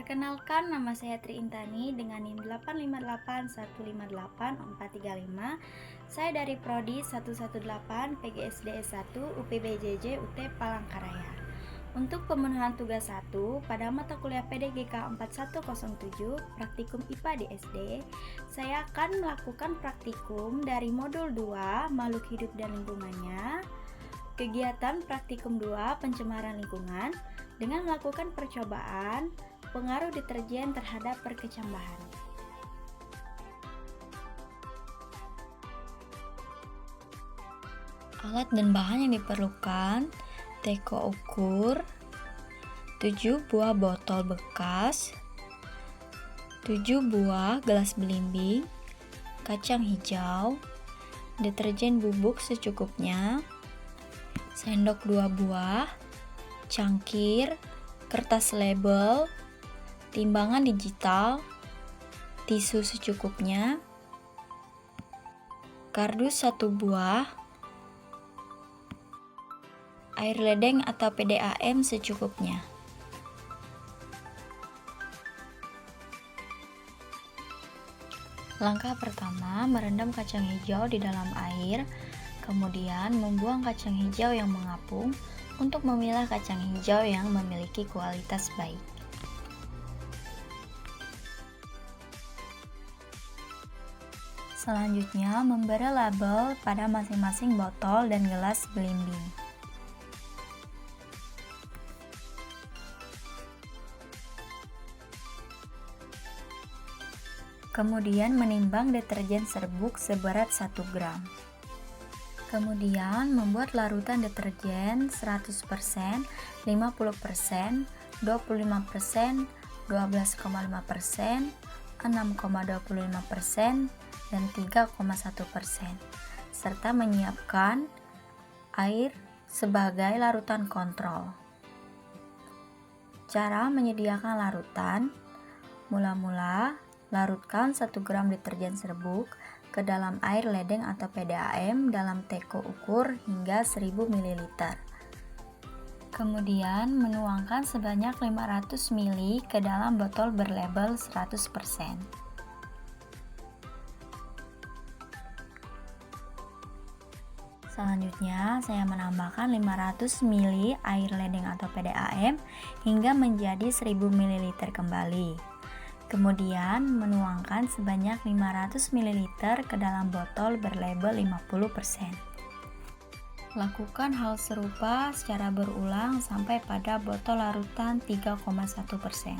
Perkenalkan, nama saya Tri Intani dengan NIM 858158435. Saya dari Prodi 118 PGSDS 1 UPBJJ UT Palangkaraya. Untuk pemenuhan tugas 1 pada mata kuliah PDGK 4107 Praktikum IPA di SD, saya akan melakukan praktikum dari modul 2 Makhluk Hidup dan Lingkungannya, kegiatan praktikum 2 Pencemaran Lingkungan dengan melakukan percobaan pengaruh deterjen terhadap perkecambahan. Alat dan bahan yang diperlukan: teko ukur, 7 buah botol bekas, 7 buah gelas belimbing, kacang hijau, deterjen bubuk secukupnya, sendok 2 buah, cangkir, kertas label, timbangan digital, tisu secukupnya, kardus 1 buah, air ledeng atau PDAM secukupnya. Langkah pertama, merendam kacang hijau di dalam air, kemudian membuang kacang hijau yang mengapung untuk memilah kacang hijau yang memiliki kualitas baik. Selanjutnya, memberi label pada masing-masing botol dan gelas belimbing. Kemudian menimbang deterjen serbuk seberat 1 gram. Kemudian membuat larutan deterjen 100%, 50%, 25%, 12,5%, 6,25%, dan 3,1%, serta menyiapkan air sebagai larutan kontrol. Cara menyediakan larutan: mula-mula larutkan 1 gram deterjen serbuk ke dalam air ledeng atau PDAM dalam teko ukur hingga 1000 ml. Kemudian menuangkan sebanyak 500 ml ke dalam botol berlabel 100%. Selanjutnya, saya menambahkan 500 ml air ledeng atau PDAM hingga menjadi 1000 ml kembali. Kemudian menuangkan sebanyak 500 ml ke dalam botol berlabel 50%. Lakukan hal serupa secara berulang sampai pada botol larutan 3,1%.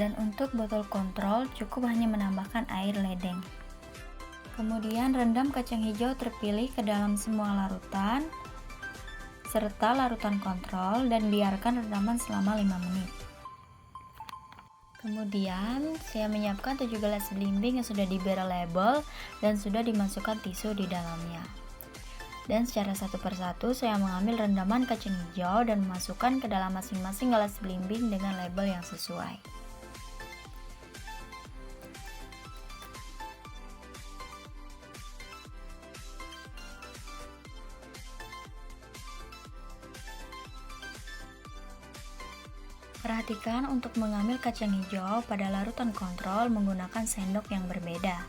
Dan untuk botol kontrol cukup hanya menambahkan air ledeng. Kemudian rendam kacang hijau terpilih ke dalam semua larutan serta larutan kontrol dan biarkan rendaman selama 5 menit. Kemudian saya menyiapkan 7 gelas belimbing yang sudah diberi label dan sudah dimasukkan tisu di dalamnya. Dan secara satu persatu saya mengambil rendaman kacang hijau dan memasukkan ke dalam masing-masing gelas belimbing dengan label yang sesuai. Perhatikan untuk mengambil kacang hijau pada larutan kontrol menggunakan sendok yang berbeda.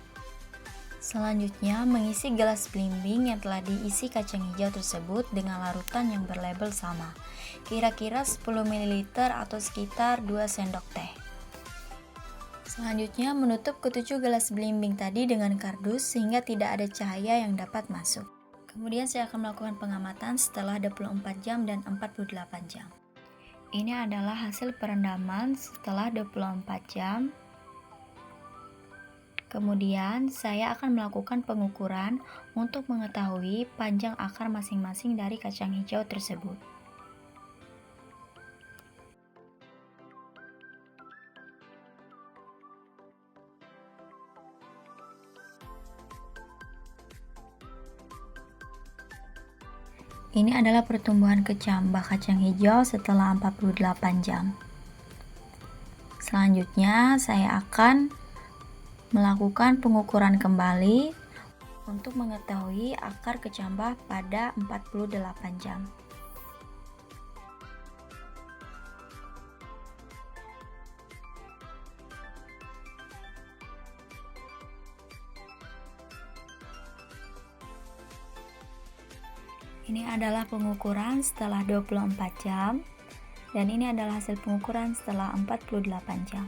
Selanjutnya, mengisi gelas belimbing yang telah diisi kacang hijau tersebut dengan larutan yang berlabel sama, kira-kira 10 ml atau sekitar 2 sendok teh. Selanjutnya, menutup ketujuh gelas belimbing tadi dengan kardus sehingga tidak ada cahaya yang dapat masuk. Kemudian saya akan melakukan pengamatan setelah 24 jam dan 48 jam. Ini adalah hasil perendaman setelah 24 jam. Kemudian saya akan melakukan pengukuran untuk mengetahui panjang akar masing-masing dari kacang hijau tersebut. Ini adalah pertumbuhan kecambah kacang hijau setelah 48 jam. Selanjutnya, saya akan melakukan pengukuran kembali untuk mengetahui akar kecambah pada 48 jam. Ini adalah pengukuran setelah 24 jam dan ini adalah hasil pengukuran setelah 48 jam.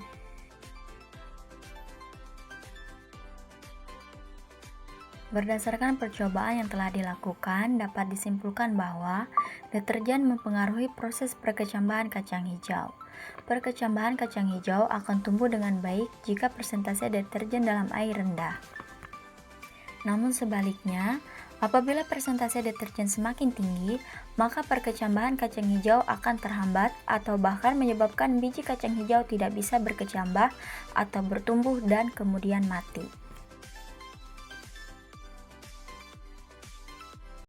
Berdasarkan percobaan yang telah dilakukan, dapat disimpulkan bahwa deterjen mempengaruhi proses perkecambahan kacang hijau. Perkecambahan kacang hijau akan tumbuh dengan baik jika persentase deterjen dalam air rendah. Namun sebaliknya, apabila persentase deterjen semakin tinggi, maka perkecambahan kacang hijau akan terhambat atau bahkan menyebabkan biji kacang hijau tidak bisa berkecambah atau bertumbuh dan kemudian mati.